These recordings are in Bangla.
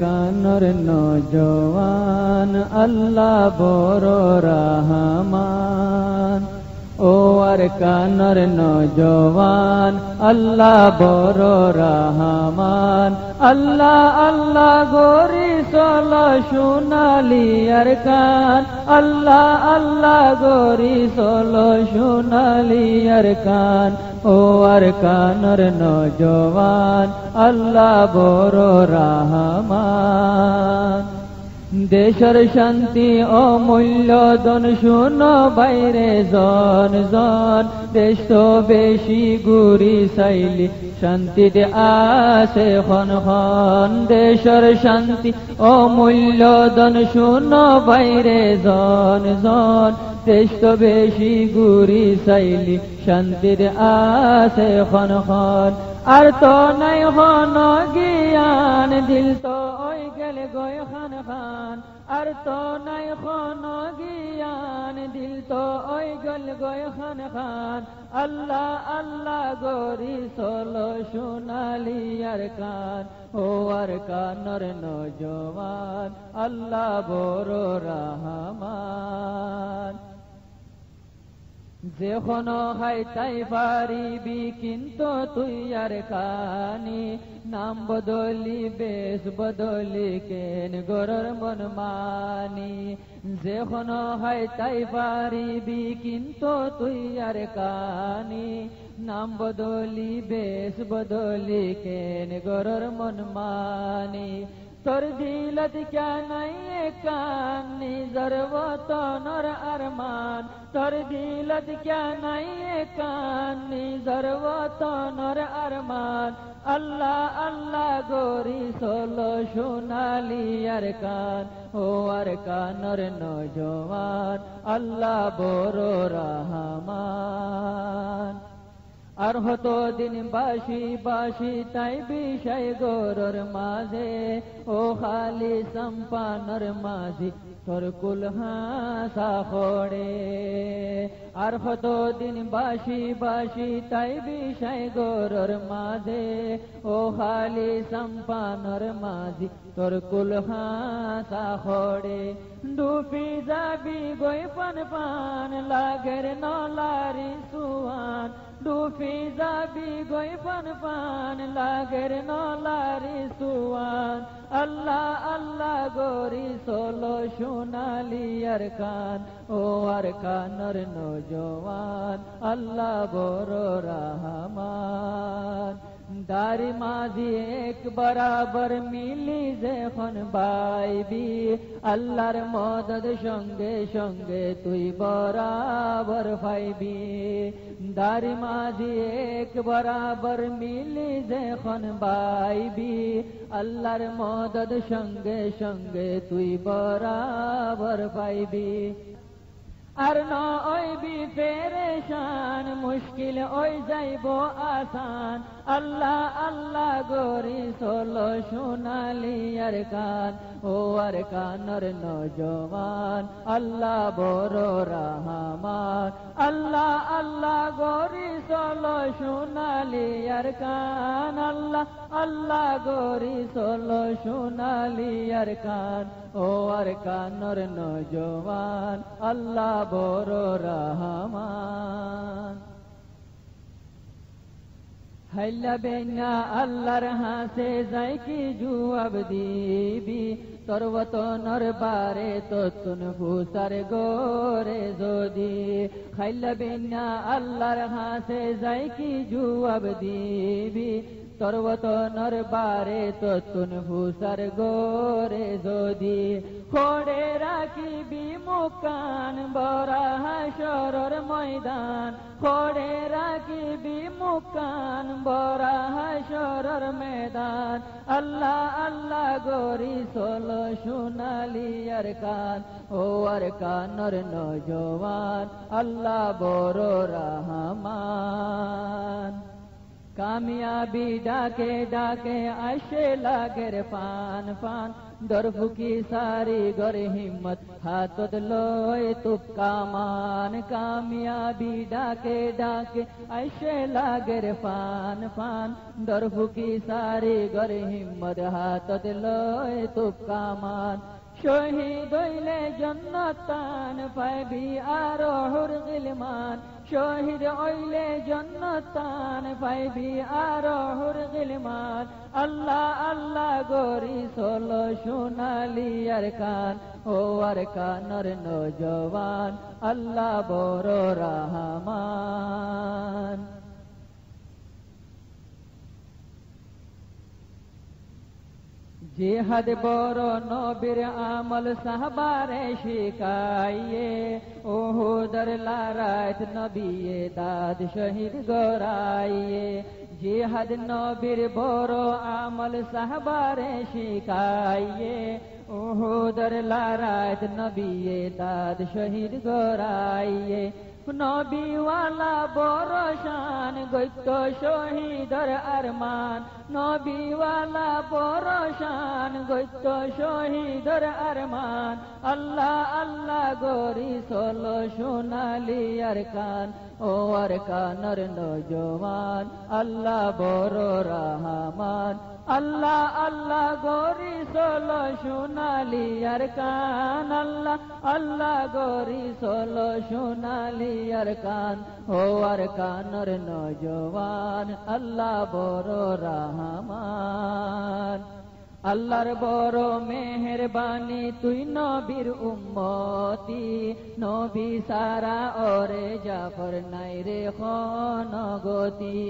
কানর নজওয়ান আল্লাহ বড় রহমান ও আর কানর নজওয়ান আল্লাহ বড় রহমান আল্লাহ আল্লাহ গরি চল সোনালি আর কান আল্লাহ আল্লাহ গরি চল সোনালি আর কান ও আর কানর নজওয়ান আল্লাহ বড় রহমান দেশের শান্তি অমূল্য ধন শুনো বাইরে জন জন, দেশ তো বেশি গুরি চাইলি শান্তিতে আছে খন খন। দেশের শান্তি অমূল্য ধন শুনো বাইরে জন জন, দেশ তো বেশি গুরি চাইলি শান্তিতে আছে খন খন। আর তো নাই হন জ্ঞান দিল তো ওই গেল গয় খান খান। আর তো নাই হন জ্ঞান দিল তো ওই গেল গয় খান খান। আল্লাহ আল্লাহ গরি চলো সোনালি আর কান, ও আর কানর নজওয়ান আল্লাহ বড় রহমান। যেখনো খাইতাই পারিবি কিন্তু তুই আর কানি, নাম বদলি বেশ বদলি কেন গরর মন মানি। যেখনো খাইতাই পারিবি কিন্তু তুই আর কানি, নাম বদলি বেশ বদলি কেন গরর মন মানি। তোর দিলত ক্যা নাই কান নিজর ওতনর আরমান, তোর দিলত ক্যা নাই কান নিজর ওতনর আরমান। আল্লাহ আল্লাহ গরি চলো সোনালি আর কান, ও আর কানর নজওয়ান আল্লাহ বড় রহমান। আর হতো দিন বাসি বাসি তাই বিষয় গরর মাঝে, ও খালি সম্পানর মাঝি তোর কুল হাসা খড়ে। আর হতো দিন বাসি বাসি তাই বিষয় গরর মাঝে, ও খালি সম্পানর মাঝি তোর কুল হাসা খড়ে। ডুবি যাবি গই পান পান লাগের নলারি সুয়ান, ডুবি যাবি গই পান পান লাগের নলারি সুয়ান। আল্লাহ আল্লাহ গরি চলো সোনালি আর কান, ও আর কানর নজওয়ান আল্লাহ বড় রহমান। দারি মাঝি এক বরাবর মিলি যখন বাইবি, আল্লাহর মদদ সঙ্গে সঙ্গে তুই বরাবর পাইবি। দারি মাঝি এক বরাবর মিলি যখন বাইবি, আল্লাহর মদদ সঙ্গে সঙ্গে তুই বরাবর পাইবি। আর নইবি পেরেশান মুশকিল ওই যাইব আসান। আল্লাহ আল্লাহ গরি চলো সোনালি আর কান, ও আর কানর নজওয়ান আল্লাহ বড় রহমান। আল্লাহ আল্লাহ গরি চলো সোনালি আর কান, আল্লাহ আল্লাহ গরি চলো সোনালি আর কান, ও আর কানর নজওয়ান আল্লাহ বড় রহমান। হাইলা বেনা আল্লাহর হাসে যাই কি জুয়াব দিবি, তোর ওতনর বারে তোতুন ভূসার গোরে যদি। খাইলা বেনা আল্লাহর হাসে যাই কি জুয়াব দিবি, তোর ওতনর বারে তোতুন ভূসার গোরে যদি। খোড়ে রাখিবি মুকান বড়া হাসরর ময়দান, খোড়ে রাখিবি মুকান বড়া হাসরর ময়দান। আল্লাহ আল্লাহ গরি চলো সোনালি আর কান, ও আর কানর নজওয়ান আল্লাহ বড় রহমান। কামিয়াবি ডাকে ডাকে আসে লাগের পান পান, দরফুকি সারি গরে হিম্মত হাতত লয় তুপ কামান। কামিয়াবি ডাকে ডাকে আসে লাগের পান পান, দরফুকি সারি গরে হিম্মত হাতত লয় তুপ কামান। শহীদ হইলে জন্নতান পাইবি আরো হুর গিলমান, শহীদ হইলে জন্নতান পাইবি আরো হুর গিলমান। আল্লাহ আল্লাহ গরি চলো সোনালি আর কান, ও আর কানর নজওয়ান আল্লাহ বড় রহমান। জিহাদ বড় নবীর আমল সাহবারে শিখাইয়ে উহুদের লড়াইত নবিয়ে দাদ শহীদ গড়াইয়ে জিহাদ নবীর বড় আমল সাহবারে শিখাইয়ে উহুদের লড়াইত নবিয়ে দাদ শহীদ গড়াইয়ে নবীওয়ালা বড় শান গইত শহীদর আরমান নবীওয়ালা বড় শান গইত শহীদর আরমান আল্লাহ আল্লাহ গরি সলো সোনালি আরকান ও আরকানর নজওয়ান আল্লাহ বড় রহমান আল্লাহ আল্লাহ গরি সলো সোনালি আরকান আল্লাহ আল্লাহ গরি সলো সোনালি আরকান ও আরকানর নজওয়ান আল্লাহ বড় রহমান আল্লাহর বড় মেহেরবানি তুই নবীর উম্মতি নবী সারা ওরে জাফর নাই রে খনগতি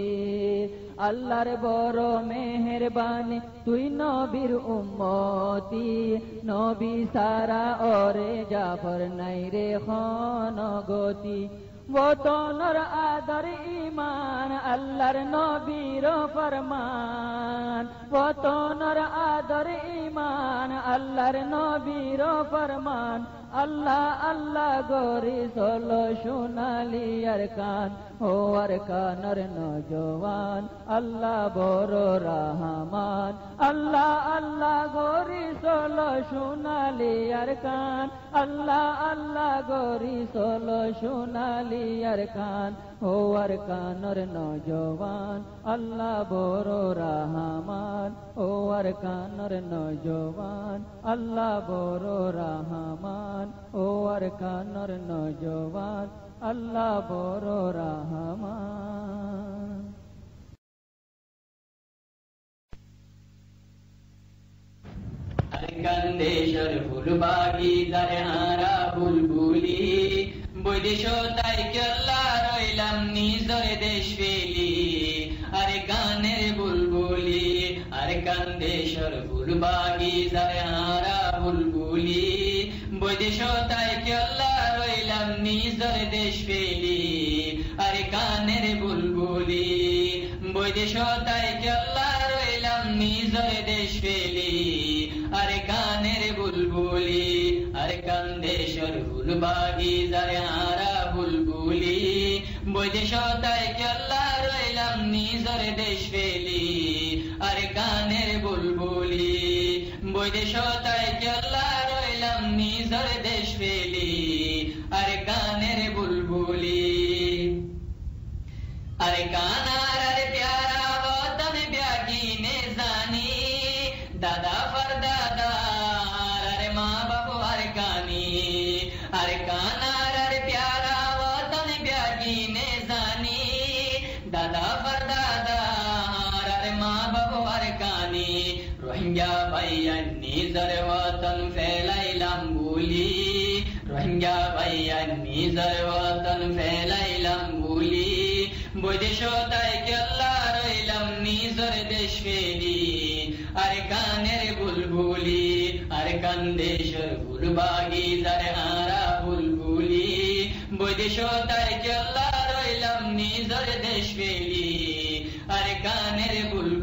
আল্লাহর বড় মেহেরবানি তুই নবীর উম্মতি নবী সারা ওরে জাফর নাই রে খনগতি ওতনর আদর ঈমান আল্লাহর নবীর ফরমান ওতনর আদর ঈমান আল্লাহর নবীর ফরমান আল্লাহ আল্লাহ গরি সলো সোনালি আরকান ও আরকানর নজওয়ান আল্লাহ বড় রহমান আল্লাহ আল্লাহ গরি সলো সোনালি আরকান আল্লাহ আল্লাহ গরি সলো সোনালি আরকান ও আরকানর নজওয়ান আল্লাহ বড় রহমান ও আরকানর নজওয়ান আল্লাহ বড় রহমান ও আরকানর নজওয়ান আল্লাহ বড় রহমান কান্দেশ্বর ফুলবাগি দারে হারা বুলবুলি বৈদেশ তাই কেল্লা রইলাম নিজর দেশ ফেলি আরে গানের বুলবুলি আরে কান্দেশ্বর ফুলবাগি দারে হারা বুলবুলি বৈদেশ তাই কেল্লা রইলাম নিজর দেশ ফেলি আরে গানের বুলবুলি বৈদেশ তাই কেল্লা রইলাম নিজর দেশ ফেলি আরে গানের বুলবুলি আরে কান্দেশ্বর ফুলবাগি যারে হারা বুলবুলি বৈদেশ তাই কেল্লা রইলাম নিজর দেশ ফেলি আরে গানের বুলবুলি বৈদেশ তাই কেল্লা রইলাম নিজর দেশ ফেলি আরে গানের বুলবুলি আরে কানার আরে প্যারা বতন ব্যাগিনে জানি দাদা ফরদাদা আরে মা বাবু আরে কানি আরে কানার আরে প্যারা বতন ব্যাগিনে জানি দাদা ফরদাদা আরে মা বাবু আরে কানি রোহিঙ্গা ভাইয়া নিজর ওতন ফেলাইলাম বুলি রোহিঙ্গা ভাইয়া নিজর ওতন ফেলাইলাম বুলি বৈদেশ তাই কেল্লা রইলাম নিজর দেশ ফেলি আরে গানের বুলবুলি আরে কান্দেশ্বর ফুলবাগি যারে হারা বুলবুলি বৈদেশ তাই কেল্লা রইলাম নিজর দেশ ফেলি আরে গানের বুলবুলি